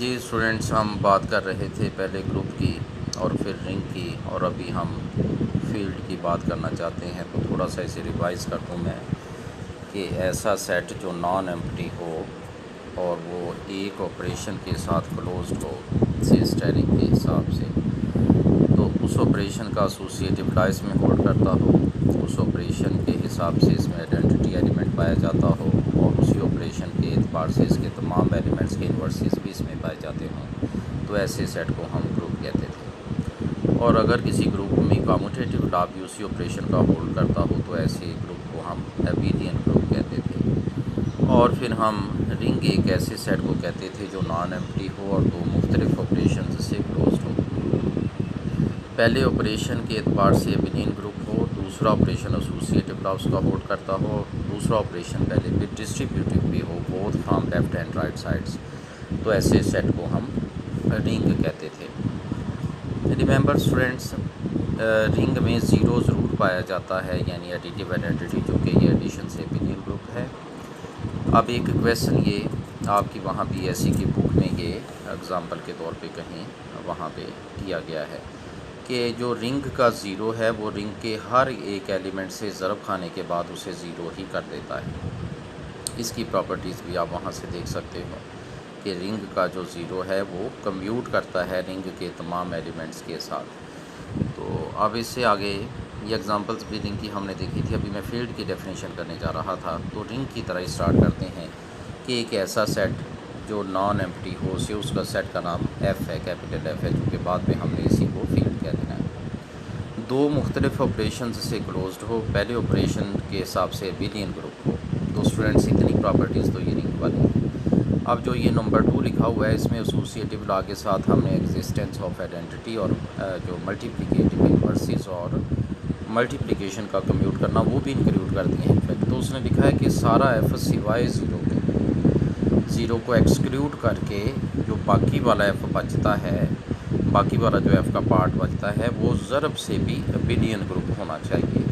जी students, हम बात कर रहे थे पहले ग्रुप की और फिर रिंग की, और अभी हम फील्ड की बात करना चाहते हैं। तो थोड़ा सा इसे रिवाइज़ कर दूँ मैं कि ऐसा सेट जो नॉन एम्प्टी हो और वो एक ऑपरेशन के साथ क्लोज्ड हो, से स्टेरिंग के हिसाब से, तो उस ऑपरेशन का एसोसिएटिव ला इसमें होल्ड करता हो, उस ऑपरेशन के हिसाब से इसमें आइडेंटिटी एलिमेंट पाया जाता हो और उसी ऑपरेशन के एतबार से इसके तमाम एलिमेंट्स के इन्वर्सेस भी इसमें पाए जाते हों, तो ऐसे सेट को हम ग्रुप कहते थे। और अगर किसी ग्रुप में कम्यूटेटिव ला भी उसी ऑपरेशन का होल्ड करता हो तो ऐसे ग्रुप को हम एबेलियन ग्रुप कहते थे। और फिर हम रिंग एक ऐसे सेट को कहते थे जो नॉन एम्प्टी हो और दो मुख्तलिफ ऑपरेशन से क्लोज्ड हो। पहले ऑपरेशन के एतबार से एबेलियन ग्रुप हो, दूसरा ऑपरेशन एसोसिएटिव ला उसका होल्ड करता हो, दूसरा ऑपरेशन पहले भी डिस्ट्रीब्यूटिव भी हो, both from left and right sides, तो ऐसे सेट को हम रिंग कहते थे। रिमेंबर स्टूडेंट्स, रिंग में ज़ीरो ज़रूर पाया जाता है, यानी एडिटिव आइडेंटिटी, जो कि ये एडिशन से एबेलियन ग्रुप है। अब एक क्वेश्चन ये आपकी वहाँ बीएससी की बुक में ये एग्ज़ाम्पल के तौर पे कहीं वहाँ पे किया गया है कि जो रिंग का ज़ीरो है वो रिंग के हर एक एलिमेंट से ज़रब खाने के बाद उसे ज़ीरो ही कर देता है। इसकी प्रॉपर्टीज़ भी आप वहाँ से देख सकते हो कि रिंग का जो ज़ीरो है वो कम्यूट करता है रिंग के तमाम एलिमेंट्स के साथ। तो अब इससे आगे ये एग्जांपल्स भी रिंग की हमने देखी थी। अभी मैं फील्ड की डेफिनेशन करने जा रहा था। तो रिंग की तरह स्टार्ट करते हैं कि एक ऐसा सेट जो नॉन एम्प्टी हो, से उसका सेट का नाम एफ़ है, कैपिटल एफ़ है, क्योंकि बाद में हमने इसी को फील्ड कह देना है। दो मुख्तलिफ ऑपरेशन से क्लोज्ड हो, पहले ऑपरेशन के हिसाब से एबेलियन ग्रुप हो। तो स्टूडेंट्स, इतनी प्रॉपर्टीज़ तो ये रिंग वाली है। अब जो ये नंबर 2 लिखा हुआ है, इसमें एसोसिएटिव ला के साथ हमने एग्जिस्टेंस ऑफ आइडेंटिटी और जो मल्टीप्लिकेटिव इन्वर्सेस और मल्टीप्लिकेशन का कम्यूट करना वो भी इंक्लूड कर दिए हैं इनफैक्ट। तो उसने लिखा है कि सारा एफ सिवाय ज़ीरो को एक्सक्लूड करके जो बाकी वाला एफ़ बचता है, बाकी वाला जो एफ़ का पार्ट बचता है, वो ज़रब से भी एबेलियन ग्रुप होना चाहिए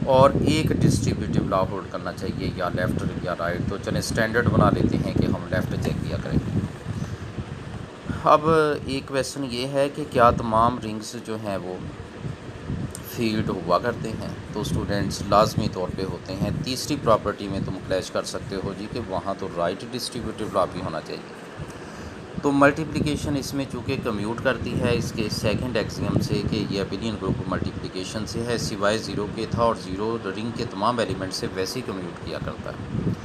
और एक डिस्ट्रीब्यूटिव ला होल्ड करना चाहिए, या लेफ़्ट या राइट। तो चलें स्टैंडर्ड बना लेते हैं कि हम लेफ़्ट चेक किया करेंगे। अब एक क्वेश्चन ये है कि क्या तमाम रिंग्स जो हैं वो फील्ड हुआ करते हैं? तो स्टूडेंट्स, लाजमी तौर पे होते हैं। तीसरी प्रॉपर्टी में तुम क्लैश कर सकते हो जी कि वहाँ तो राइट डिस्ट्रीब्यूटिव ला भी होना चाहिए। तो मल्टीप्लिकेशन इसमें चूँकि कम्यूट करती है इसके सेकंड एक्सियम से कि ये एबेलियन ग्रुप मल्टीप्लिकेशन से है, सिवाय ज़ीरो के था, और ज़ीरो रिंग के तमाम एलिमेंट से वैसे ही कम्यूट किया करता है।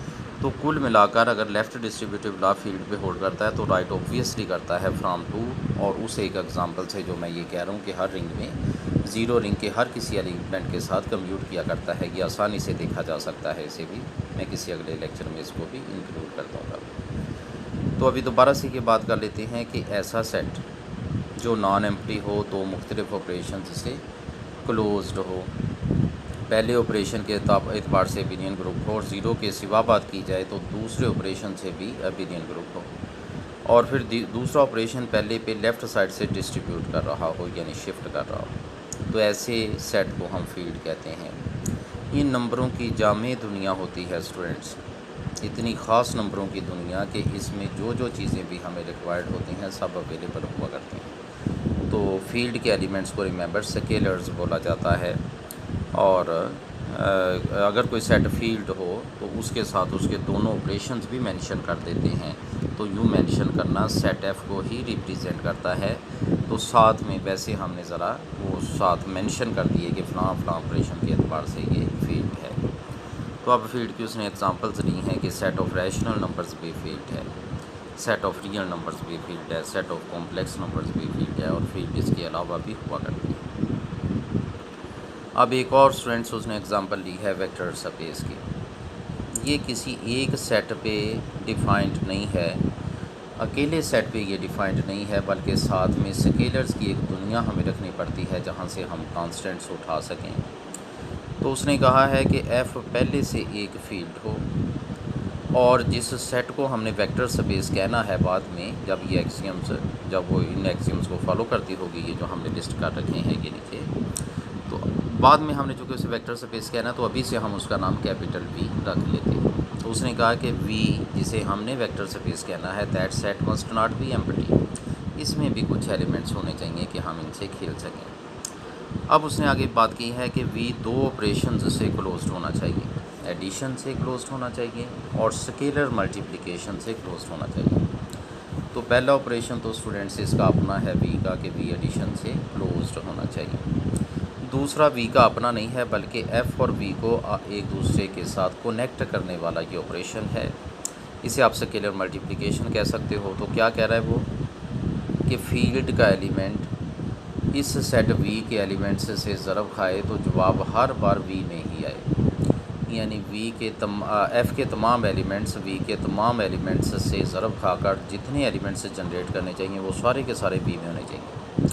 तो कुल मिलाकर अगर लेफ़्ट डिस्ट्रीब्यूटिव ला फील्ड पे होल्ड करता है तो राइट ऑब्वियसली करता है फ्रॉम टू। और उस एक एग्जांपल से जो मैं ये कह रहा हूँ कि हर रिंग में ज़ीरो रिंग के हर किसी एलिमेंट के साथ कम्यूट किया करता है, ये आसानी से देखा जा सकता है। इसे भी मैं किसी अगले लेक्चर में इसको भी इंक्लूड कर दूँगा। तो अभी दोबारा से ये बात कर लेते हैं कि ऐसा सेट जो नॉन एम्प्टी हो, दो मुख्तलिफ ऑपरेशन से क्लोज्ड हो, पहले ऑपरेशन के एतबार से एबेलियन ग्रुप हो, और ज़ीरो के सिवा बात की जाए तो दूसरे ऑपरेशन से भी एबेलियन ग्रुप हो, और फिर दूसरा ऑपरेशन पहले पे लेफ़्ट साइड से डिस्ट्रीब्यूट कर रहा हो, यानी शिफ्ट कर रहा हो, तो ऐसे सेट को हम फील्ड कहते हैं। इन नंबरों की जामे दुनिया होती है स्टूडेंट्स, इतनी ख़ास नंबरों की दुनिया कि इसमें जो जो चीज़ें भी हमें रिक्वायर्ड होती हैं सब अवेलेबल हुआ करती हैं। तो फील्ड के एलिमेंट्स को रिमेंबर स्केलर्स बोला जाता है। और अगर कोई सेट फील्ड हो तो उसके साथ उसके दोनों ऑपरेशंस भी मेंशन कर देते हैं। तो यूँ मेंशन करना सेट एफ़ को ही रिप्रेजेंट करता है। तो साथ में वैसे हमने ज़रा वो साथ मेंशन कर दिए कि फ़लाँ फ़लाँ ऑपरेशन के एतबार से ये फील्ड है। तो अब फील्ड की उसने एग्जांपल्स दी हैं कि सेट ऑफ रैशनल नंबर्स भी फील्ड है, सेट ऑफ रियल नंबर्स भी फील्ड है, सेट ऑफ कॉम्प्लेक्स नंबर्स भी फील्ड है, और फील्ड इसके अलावा भी हुआ करती है। अब एक और स्टूडेंट्स उसने एग्जांपल ली है वेक्टर स्पेस की। ये किसी एक सेट पे डिफाइंड नहीं है, अकेले सेट पे ये डिफाइंड नहीं है, बल्कि साथ में स्केलर्स की एक दुनिया हमें रखनी पड़ती है जहाँ से हम कांस्टेंट्स उठा सकें। तो उसने कहा है कि एफ़ पहले से एक फील्ड हो, और जिस सेट को हमने वेक्टर स्पेस कहना है बाद में, जब ये एक्सियम्स, जब वो इन एक्सियम्स को फॉलो करती होगी, ये जो हमने लिस्ट कर रखे हैं ये नीचे, तो बाद में हमने चूँकि उसे वेक्टर स्पेस कहना है तो अभी से हम उसका नाम कैपिटल वी रख लेते हैं। तो उसने कहा कि वी जिसे हमने वेक्टर स्पेस कहना है, that set must not be empty, इसमें भी कुछ एलिमेंट्स होने चाहिए कि हम इनसे खेल सकें। अब उसने आगे बात की है कि वी दो ऑपरेशन से क्लोज्ड होना चाहिए, एडिशन से क्लोज्ड होना चाहिए और स्केलर मल्टीप्लिकेशन से क्लोज्ड होना चाहिए। तो पहला ऑपरेशन तो स्टूडेंट्स इसका अपना है वी का, कि वी एडिशन से क्लोज्ड होना चाहिए। दूसरा वी का अपना नहीं है, बल्कि एफ़ और वी को एक दूसरे के साथ कनेक्ट करने वाला ये ऑपरेशन है। इसे आप स्केलर मल्टीप्लिकेशन कह सकते हो। तो क्या कह रहा है वो, कि फील्ड का एलिमेंट इस सेट वी के एलिमेंट्स से ज़रब खाए तो जवाब हर बार वी में ही आए, यानी एफ़ के तमाम एलिमेंट्स वी के तमाम एलिमेंट्स से ज़रब खाकर जितने एलिमेंट्स जनरेट करने चाहिए वो सारे के सारे वी में होने चाहिए।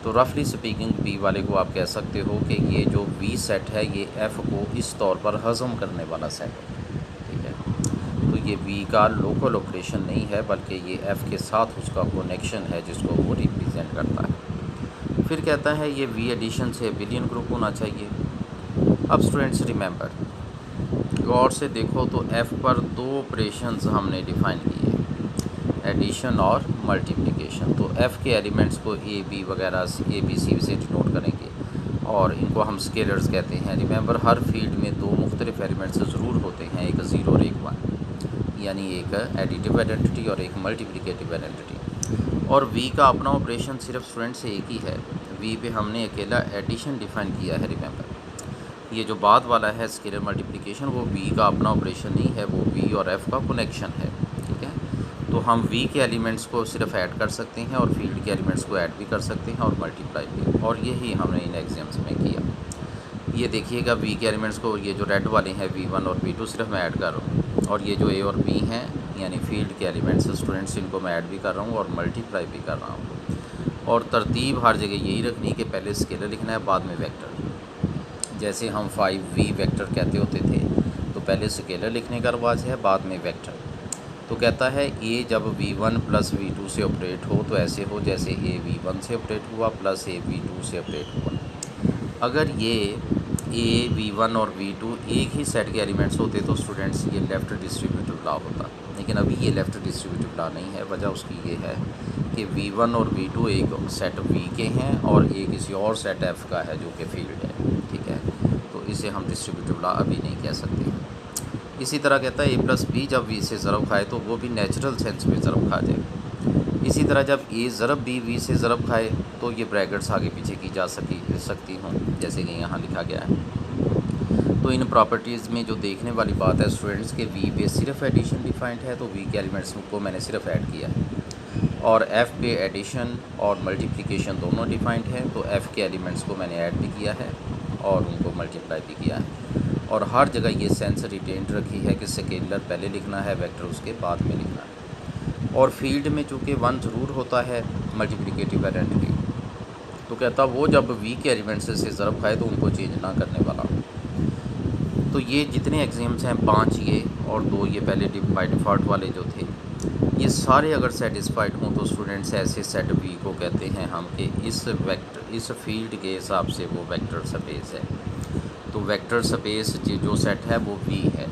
तो रफली स्पीकिंग वी वाले को आप कह सकते हो कि ये जो वी सेट है ये एफ़ को इस तौर पर हज़म करने वाला सेट है, ठीक है। तो ये वी का लोकल ऑपरेशन नहीं है, बल्कि ये एफ़ के साथ उसका कनेक्शन है जिसको वो रिप्रेजेंट करता है। फिर कहता है ये वी एडिशन से बिलियन ग्रुप होना चाहिए। अब स्टूडेंट्स रिमेंबर, गौर से देखो तो एफ़ पर दो ऑपरेशंस हमने डिफ़ाइन किए, एडिशन और मल्टीप्लिकेशन। तो एफ़ के एलिमेंट्स को ए बी वगैरह ए बी सी से डिनोट करेंगे और इनको हम स्केलर्स कहते हैं। रिमेंबर, हर फील्ड में दो मुख्तलिफ एलिमेंट्स ज़रूर होते हैं, एक 0 और एक 1, यानी एक एडिटिव आइडेंटिटी और एक मल्टीप्लिकेटिव आइडेंटिटी। और वी का अपना ऑपरेशन सिर्फ स्टूडेंट्स एक ही है, वी पे हमने अकेला एडिशन डिफ़ाइन किया है। रिमेंबर, ये जो बाद वाला है स्केलर मल्टीप्लिकेशन, वो वी का अपना ऑपरेशन नहीं है, वो वी और एफ़ का कनेक्शन है, ठीक है। तो हम वी के एलिमेंट्स को सिर्फ ऐड कर सकते हैं और फील्ड के एलिमेंट्स को ऐड भी कर सकते हैं और मल्टीप्लाई भी, और यही हमने इन एग्जाम्स में किया। ये देखिएगा, वी के एलिमेंट्स को, ये जो रेड वाले हैं V1 और V2 सिर्फ मैं ऐड कर रहा हूँ, और ये जो ए और बी हैं यानी फील्ड के एलिमेंट्स स्टूडेंट्स, इनको मैं ऐड भी कर रहा हूँ और मल्टीप्लाई भी कर रहा हूँ। और तरतीब हर जगह यही रखनी कि पहले स्केलर लिखना है, बाद में वेक्टर। जैसे हम 5V वेक्टर कहते होते थे, तो पहले स्केलर लिखने का रवाज है, बाद में वेक्टर। तो कहता है ए जब V1 प्लस V2 से ऑपरेट हो तो ऐसे हो जैसे ए V1 से ऑपरेट हुआ प्लस ए V2 से ऑपरेट हुआ। अगर ये ए V1 और V2 एक ही सेट के एलिमेंट्स होते तो स्टूडेंट्स ये लेफ़्ट डिस्ट्रीब्यूटिव लॉ होता, लेकिन अभी ये लेफ़्ट डिस्ट्रीब्यूटिव लॉ नहीं है। वजह उसकी ये है कि V1 और V2 एक सेट V के हैं और ए किसी और सेट F का है जो कि फील्ड है, ठीक है। तो इसे हम डिस्ट्रीब्यूटिव लॉ अभी नहीं कह सकते। इसी तरह कहता है ए प्लस बी जब वी से ज़रब खाए तो वो भी नेचुरल सेंस में ज़रब खा जाए। इसी तरह जब ए ज़रब बी वी से ज़रब खाए तो ये ब्रैकेट्स आगे पीछे की जा सकती हों, जैसे कि यहाँ लिखा गया है। तो इन प्रॉपर्टीज़ में जो देखने वाली बात है स्टूडेंट्स के वी पे सिर्फ एडिशन डिफाइंड है, तो वी के एलिमेंट्स को मैंने सिर्फ ऐड किया है, और एफ़ पे एडिशन और मल्टीप्लिकेशन दोनों डिफाइंड है, तो एफ़ के एलिमेंट्स को मैंने ऐड भी किया है और उनको मल्टीप्लाई भी किया है। और हर जगह ये सेंस रिटेंड रखी है कि स्केलर पहले लिखना है, वेक्टर उसके बाद में लिखना है। और फील्ड में चूँकि 1 ज़रूर होता है मल्टीप्लिकेटिव आइडेंटिटी, तो कहता वो जब वी के एलिमेंट्स से ज़रब खाए तो उनको चेंज ना करने वाला। तो ये जितने एग्जाम्स हैं 5 ये और 2 ये पहले बाय डिफ़ॉल्ट वाले जो थे, ये सारे अगर सेटिस्फाइड हों तो स्टूडेंट्स ऐसे सेट वी को कहते हैं हम कि इस फील्ड के हिसाब से वो वेक्टर स्पेस है। तो वेक्टर स्पेस जो सेट है वो वी है,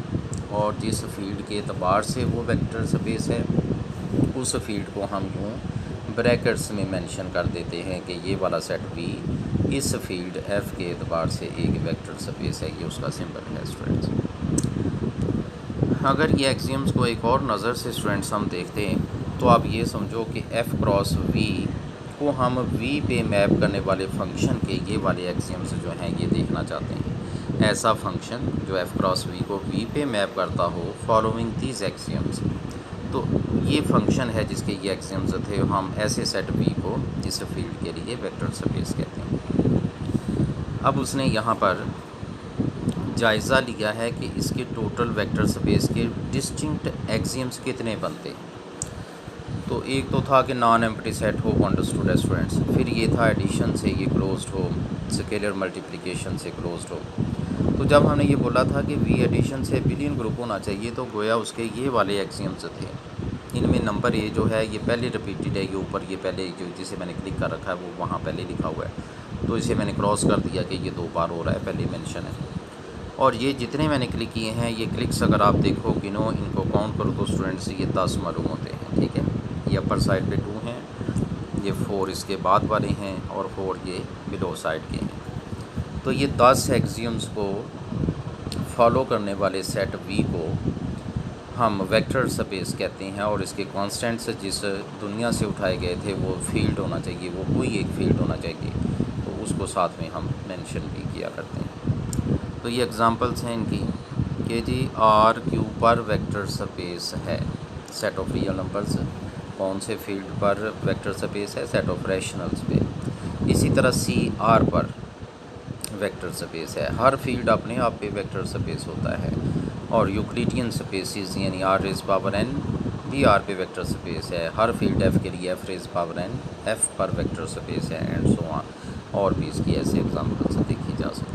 और जिस फील्ड के एतबार से वो वेक्टर स्पेस है उस फील्ड को हम यूँ ब्रैकेट्स में मेंशन कर देते हैं कि ये वाला सेट वी इस फील्ड एफ़ के एतबार से एक वेक्टर स्पेस है, ये उसका सिंबल है स्टूडेंट्स। अगर ये एक्सियम्स को एक और नज़र से स्टूडेंट्स हम देखते हैं तो आप ये समझो कि एफ़ क्रॉस वी को हम वी पे मैप करने वाले फंक्शन के ये वाले एक्सियम्स जो हैं ये देखना चाहते हैं। ऐसा फंक्शन जो एफ़ क्रॉस वी को वी पे मैप करता हो फॉलोइंग दीज एक्सियम्स, तो ये फंक्शन है जिसके ये एक्सियम्स थे। हम ऐसे सेट वी को इस फील्ड के लिए वेक्टर स्पेस कहते हैं। अब उसने यहाँ पर जायज़ा लिया है कि इसके टोटल वेक्टर स्पेस के डिस्टिंक्ट एक्सियम्स कितने बनते हैं। तो एक तो था कि नॉन एम्प्टी सेट हो अंडरस्टूड है स्टूडेंट्स, फिर ये था एडिशन से ये क्लोज्ड हो, स्केलर मल्टीप्लिकेशन से क्लोज्ड हो। तो जब हमने ये बोला था कि वी एडिशन से बिलियन ग्रुप होना चाहिए तो गोया उसके ये वाले एक्सियम्स थे। इनमें नंबर ए जो है ये पहले रिपीटेड है, ये ऊपर ये पहले जो जिसे मैंने क्लिक कर रखा है वो वहाँ पहले लिखा हुआ है, तो इसे मैंने क्रॉस कर दिया कि ये 2 बार हो रहा है, पहले मेंशन है। और ये जितने मैंने क्लिक किए हैं, ये क्लिक्स अगर आप देखो गिनो, इनको काउंट करो तो स्टूडेंट्स ये 10 मालूम होते हैं। ठीक है, ये अपर साइड पे 2 हैं, ये 4 इसके बाद वाले हैं और 4 ये बिलो साइड के हैं। तो ये 10 एक्सियम्स को फॉलो करने वाले सेट वी को हम वेक्टर स्पेस कहते हैं, और इसके कांस्टेंट्स जिस दुनिया से उठाए गए थे वो फील्ड होना चाहिए, वो कोई एक फील्ड होना चाहिए, तो उसको साथ में हम मेंशन भी किया करते हैं। तो ये एग्जांपल्स हैं इनकी कि जी आर क्यू पर वेक्टर स्पेस है, सेट ऑफ रियल नंबर्स। कौन से फील्ड पर वेक्टर स्पेस है? सेट ऑफ रैशनल्स पे। इसी तरह सी आर पर वेक्टर स्पेस है, हर फील्ड अपने आप पे वेक्टर स्पेस होता है। और यूक्लिडियन स्पेसिस यानी आर रेज पावर एन भी आर पे वेक्टर स्पेस है, हर फील्ड एफ के लिए F raise power N F पर वेक्टर स्पेस है, एंड सो ऑन। और भी इसकी ऐसे एग्जांपल्स देखी जा सकती है।